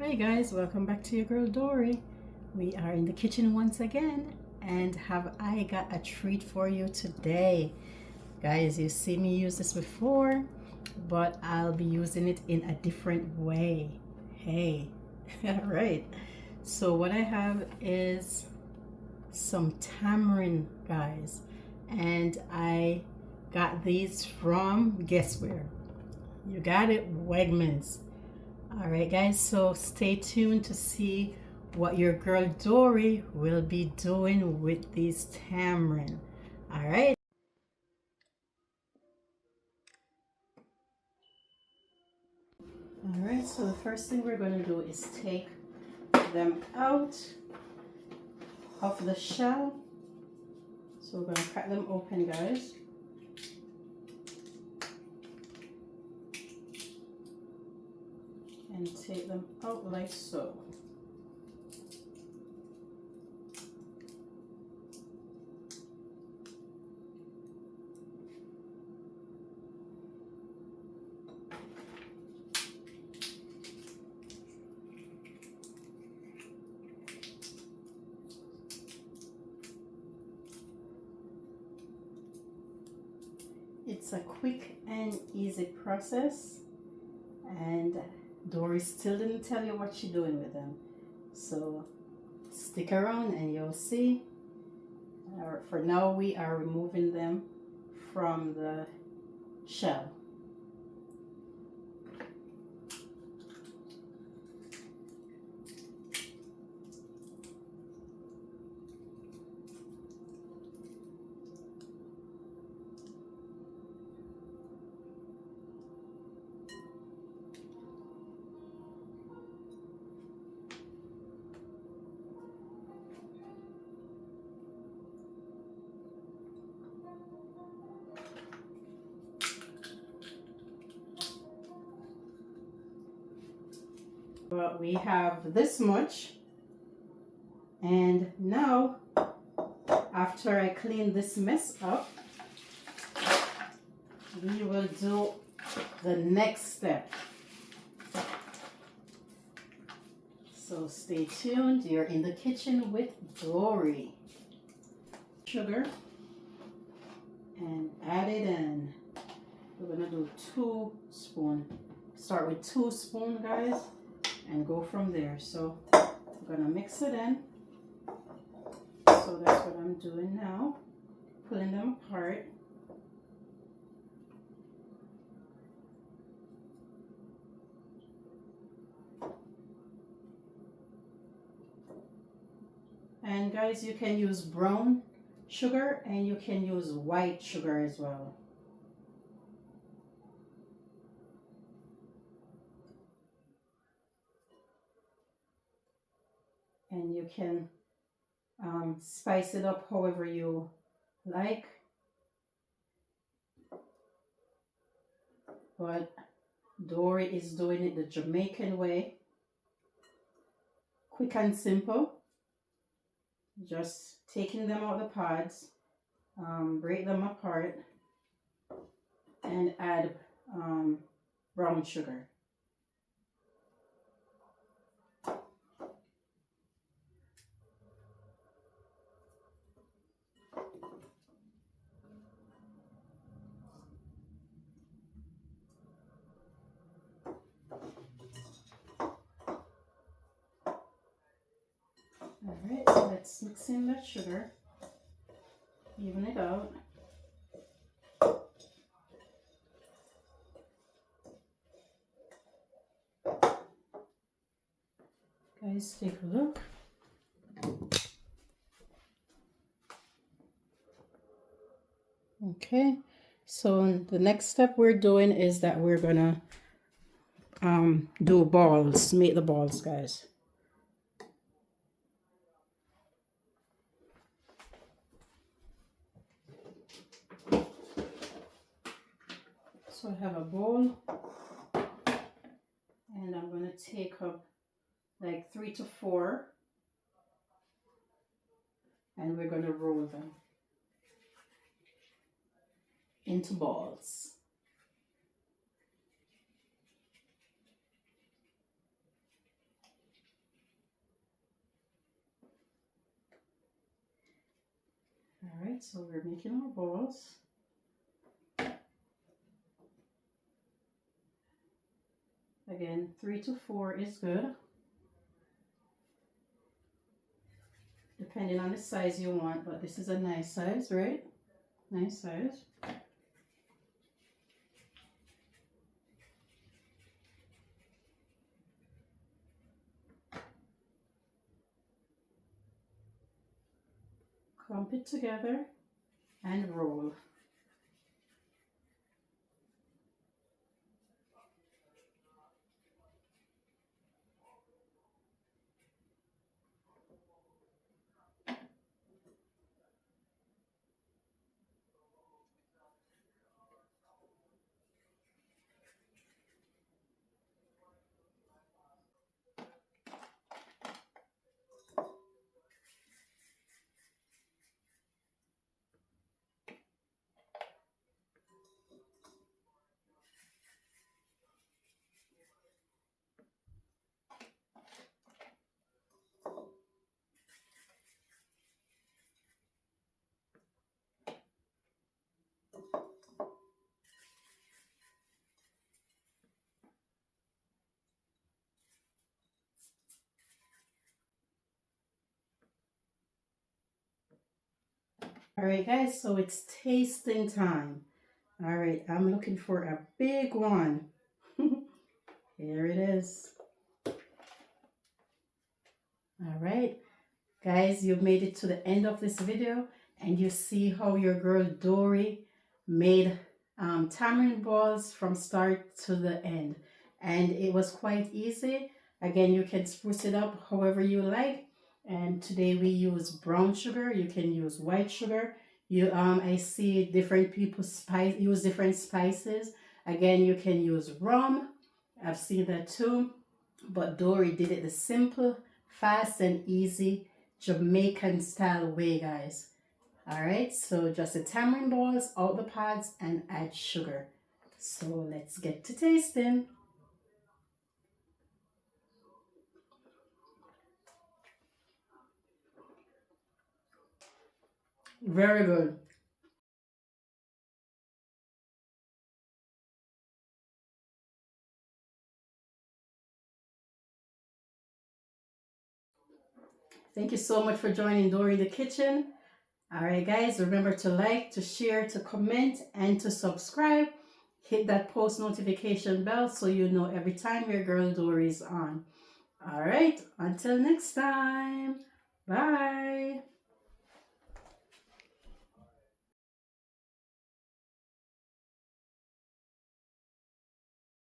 Hey guys, welcome back to your girl Dory. We are in the kitchen once again, and have I got a treat for you today. Guys, you see me use this before, but I'll be using it in a different way. Hey, all right. So what I have is some tamarind, guys, and I got these from, guess where? You got it, Wegmans. All right, guys, so stay tuned to see what your girl Dory will be doing with these tamarind. All right. All right, so the first thing we're going to do is take them out of the shell. So we're going to cut them open, guys. And take them out like so. It's a quick and easy process, and Dory still didn't tell you what she's doing with them. So stick around and you'll see. For now, we are removing them from the shell. But we have this much, and now after I clean this mess up, we will do the next step. So stay tuned, you're in the kitchen with Dory. Sugar, and add it in. We're gonna do 2 spoons. Start with 2 spoons, guys, and go from there. So I'm gonna mix it in. So that's what I'm doing now, pulling them apart. And guys, you can use brown sugar and you can use white sugar as well. And you can spice it up however you like. But Dory is doing it the Jamaican way. Quick and simple. Just taking them out of the pods, break them apart, and add brown sugar. Alright, so let's mix in that sugar, even it out. Guys, take a look. Okay, so the next step we're doing is that we're gonna do balls, make the balls, guys. So I have a bowl, and I'm going to take up like 3 to 4, and we're going to roll them into balls. right, so we're making our balls. Again, 3 to 4 is good, depending on the size you want, but this is a nice size, right? Nice size. Clump it together and roll. All right, guys, so it's tasting time. All right, I'm looking for a big one. Here it is. All right, guys, you've made it to the end of this video, and you see how your girl Dory made tamarind balls from start to the end. And it was quite easy. Again, you can spruce it up however you like. And today we use brown sugar. You can use white sugar. I see different people use different spices. Again, you can use rum. I've seen that too. But Dory did it the simple, fast, and easy Jamaican style way, guys. All right, so just the tamarind balls, out the pods, and add sugar. So let's get to tasting. Very good. Thank you so much for joining Dory in the kitchen. All right, guys, remember to like, to share, to comment, and to subscribe. Hit that post notification bell so you know every time your girl Dory is on. All right, until next time. Bye.